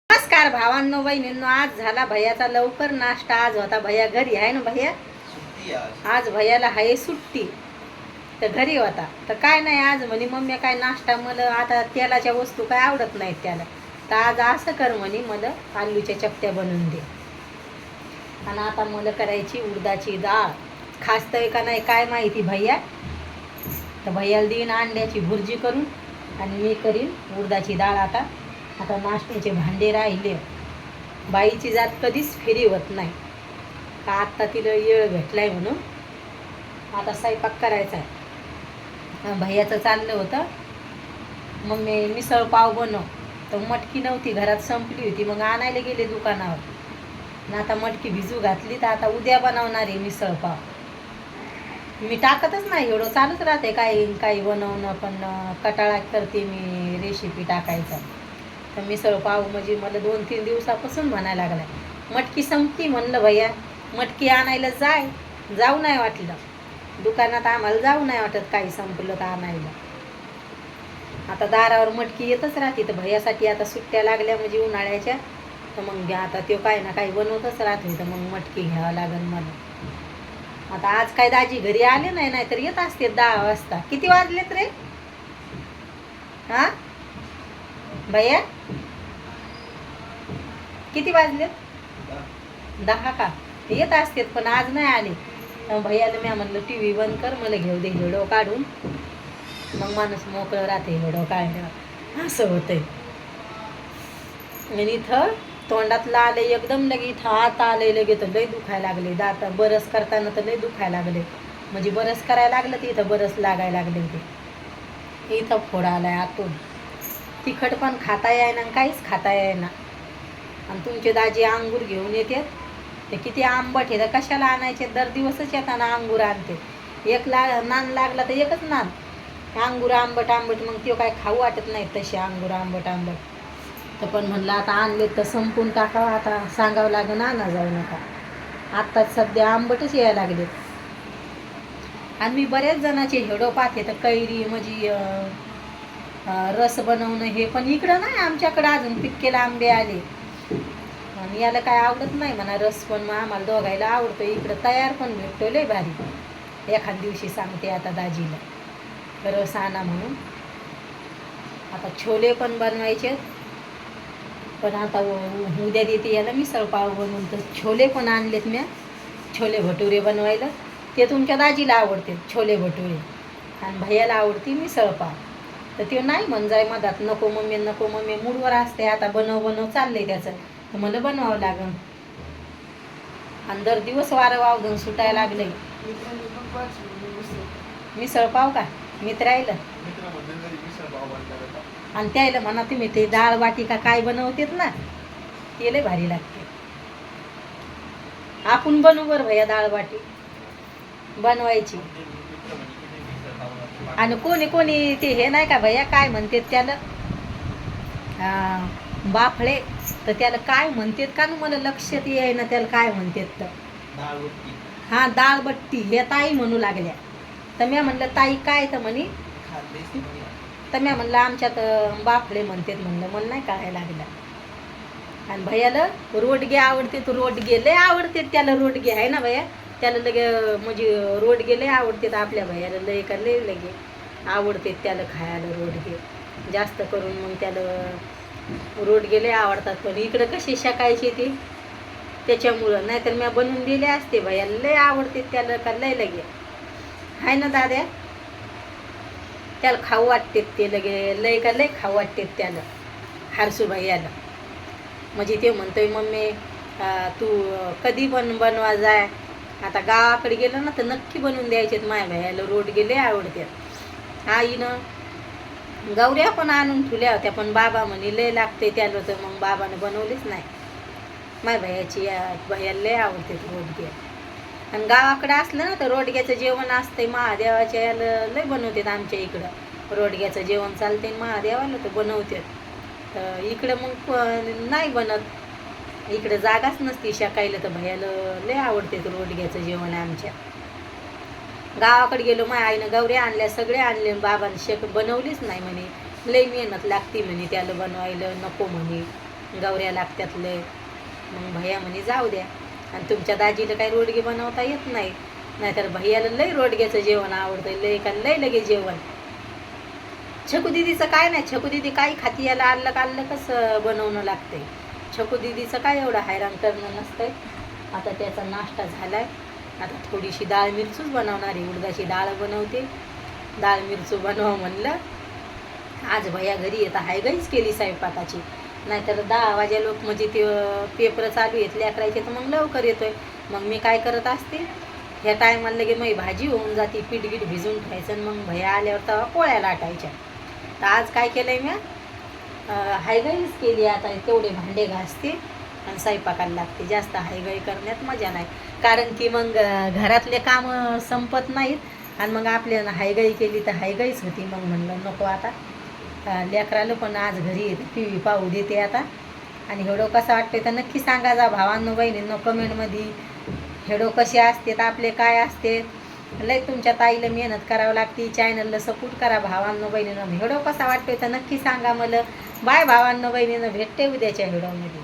नमस्कार भावांनो बहिणींनो, आज झाला भैयाचा लवकर नाश्ता. आज होता भैया घरी आहे ना भैया. आज भैयाला आहे सुट्टी, तर घरी होता. तर काय नाही, आज म्हणे मम्मी काय नाश्ता मला आता तेलाच्या वस्तू काय आवडत नाहीत त्याला, तर आज असं कर म्हणे मला आलूच्या चपट्या बनवून दे. आणि आता मला करायची उडदाची डाळ. खास्तंय का नाही काय माहिती भैया. तर भैयाला देईन अंड्याची भुर्जी करून आणि मी करीन उडदाची डाळ. आता नाश्त्याचे भांडे राहिले. बाईची जात कधीच फेरी होत नाही का, आत्ता तिला येळ भेटलाय म्हणून आता स्वयंपाक करायचा आहे. भैयाचं चाललं होतं मम्मी मिसळ पाव बनव, तर मटकी नव्हती घरात, संपली होती. मग आणायला गेले दुकानावर आणि आता मटकी भिजू घातली, तर आता उद्या बनवणार आहे मिसळ पाव. मी टाकतच नाही, एवढं चालूच राहते काही काही बनवणं, पण कटाळा करते मी रेसिपी टाकायचा. तर मिसळ पाव म्हणजे मला 2-3 दिवसापासून म्हणायला लागलाय. मटकी संपती म्हणलं भैया मटकी आणायला जाऊ नाही वाटलं दुकानात, आम्हाला जाऊ नाही वाटत काही संपलं तर आणायला. आता दारावर मटकी येतच राहते. तर भैयासाठी आता सुट्ट्या लागल्या म्हणजे उन्हाळ्याच्या, तर मग आता तो काय ना काही बनवतच राहते, तर मग मटकी घ्यावं लागेल मला. आता आज काय दाजी घरी आले नाही, नाहीतर येत असते 10 वाजता. किती वाजलेत रे हा भैया, किती वाजलेत? 10 का? येत असतात पण आज नाही आले. भैयाला मी म्हणलं टी व्ही बंद कर, मला घेऊ दे व्हिडिओ काढून, मग माणूस मोकळं राहते व्हिडिओ काढल्यावर. असं होतंय. आणि इथं तोंडातलं आले एकदम, लगे इथं हात आले लगे तर लय दुखायला लागले. दात बरस करताना तर लय दुखायला लागले, म्हणजे बरस करायला लागलं तर इथं बरस लागायला लागले. ते इथं फोड आलाय आतून. तिखट पण खाता येईना आणि काहीच खाता येईना. आणि तुमचे दाजी अंगूर घेऊन येतात, ते किती आंबट आहे, तर कशाला आणायचे? दर दिवसच येताना अंगूर आणते. एक नान लागला तर एकच नान, अंगूर आंबट आंबट, मग ते काय खाऊ वाटत नाही तसे अंगूर आंबट आंबट. तर पण म्हणलं आता आणले तर संपून टाकावं, आता सांगावं लागेल आणा जाऊ नका. आत्ताच सध्या आंबटच यायला लागले. आणि मी बऱ्याच जणांचे हेडो पाहते, तर कैरी म्हणजे रस बनवणं हे, पण इकडं नाही आमच्याकडं अजून पिक्केला आंबे आले. आणि याला काय आवडत नाही म्हणा रस, पण मग आम्हाला दोघायला आवडतो. इकडं तयार पण भेटतो लय भारी. एखाद दिवशी सांगते आता दाजीला रस आणा म्हणून. आता छोले पण बनवायचे, पण आता उद्या देते याला मिसळ पाव बनवून. तर छोले पण आणलेत मी, छोले भटुरे बनवायला. ते तुमच्या दाजीला आवडते छोले भटुरे, आणि भैयाला आवडती मिसळ पाव. तर ते नाही म्हण जाय मधात, नको मम्मी नको मम्मी, मूडवर असते. आता बनव चाललंय त्याचं, तर मला बनवावं लागेल. आणि दर दिवस वारं वावधून सुटायला लागलंय. मिसळ पाव का मित्र राहिलं, आणि त्याला म्हणा तुम्ही ते डाळ वाटी का काय बनवतेत ना, ते लय भारी लागते. आपण बनवू बरं भैया डाळ वाटी बनवायची. आणि कोणी ते हे नाही का भैया, काय म्हणतात त्याला, बाफळे, तर त्याला काय म्हणतात का मला लक्षात येईना त्याला काय म्हणतात. तर हां डाळबट्टी हे ताई म्हणू लागल्या. तर मी म्हणलं ताई काय, तर म्हणे, तर मी म्हणलं आमच्यात बाफळे म्हणतात. म्हणलं मला नाही कळायला लागलं. आणि भैयाला रोडगे आवडते, तर रोडगे लय आवडते त्याला. रोडगे आहे ना भैया, त्याला लगे म्हणजे रोडगे लय आवडतात आपल्या भैयाला, लय का लय लगे आवडते त्याला खायला रोडगे जास्त करून. मग त्याला रोडगे लय आवडतात. पण इकडं कसे शकायचे ते त्याच्यामुळं, नाहीतर मी बनवून दिले असते. भैयाला लय आवडते त्याला का लय लगे, आहे ना दाद्या, त्याला खाऊ वाटते ते लगे, लय का लय खाऊ वाटते त्याला हरसू भैयाला. म्हणजे ते म्हणतोय मम्मी तू कधी पण बनवा जाय, आता गावाकडे गेलं ना तर नक्की बनवून द्यायचेत माय भैयाला रोडगे लय आवडतात. आईनं गौऱ्या पण आणून ठेवल्या होत्या, पण बाबा म्हणे लय लागते त्याला, तर मग बाबानं बनवलीच नाही. माय भैयाची भैयाला लय आवडते रोडगे. आणि गावाकडे असलं ना तर रोडग्याचं जेवण असतंय महादेवाच्या याला लय बनवतात. आमच्या इकडं रोडग्याचं जेवण चालते महादेवाला, तर बनवतात. तर इकडं मग नाही बनत, इकडं जागाच नसती शकायला. तर भैयाला लय आवडते रोडग्याचं जेवण. आमच्या गावाकडे गेलो माझ्या आईनं गौऱ्या आणल्या, सगळे आणले, बाबाने बनवलीच नाही म्हणे, लय मेहनत लागती म्हणे त्याला बनवायला, नको म्हणे. गवऱ्या लागतात लय. मग भैया म्हणे जाऊ द्या. आणि तुमच्या दाजीला काही रोडगे बनवता येत नाही, नाहीतर भैयाला लय रोडग्याचं जेवण आवडतं, लय का लय लगे जेवण. छकू दिदीचं काय नाही, छकू दिदी काही खाती, याला आल्लं कसं बनवणं लागतंय. छकू दिदीचं काय एवढं हैराण करणं नसतंय. आता त्याचा नाश्ता झालाय. आता थोडीशी डाळ मिरचूच बनवणार आहे, उडदाची डाळ बनवते. डाळ मिरचू बनवा म्हणलं. आज भैया घरी येतं, हायगाईच केली स्वयंपाकाची. नाहीतर 10 वाजे लोक म्हणजे ते पेपर चालू आहेत लेकरायचे, तर मग लवकर येतोय. मग मी काय करत असते, ह्या टायमाला लगे मग भाजी होऊन जाते, पीठगीट भिजून ठेवायचं. आणि मग भैया आल्यावर तेव्हा पोळ्या लाटायच्या. तर आज काय केलं आहे मी, हायगाईच केली. आता तेवढे भांडे घासते आणि स्वयंपाकाला लागते. जास्त हायगाई करण्यात मजा नाही, कारण की मग घरातले कामं संपत नाहीत आणि मग आपल्याला हायगाई केली तर हायगाईच होती. मग म्हणलं नको आता, लेकराला पण आज घरी येते, TV पाहू देते आता. आणि हेडो कसा वाटते तर नक्की सांगा जा भावांनो बहिणींनो कमेंटमध्ये. हेडो कसे असते, आपले काय असते. लय तुमच्या ताईला मेहनत करावं लागते, चॅनलला सपोर्ट करा भावांनो बहिणींनो. हेडो कसा वाटतोय तर नक्की सांगा मला. बाय भावांनो बहिणींनो, भेटते उद्याच्या व्हिडिओमध्ये.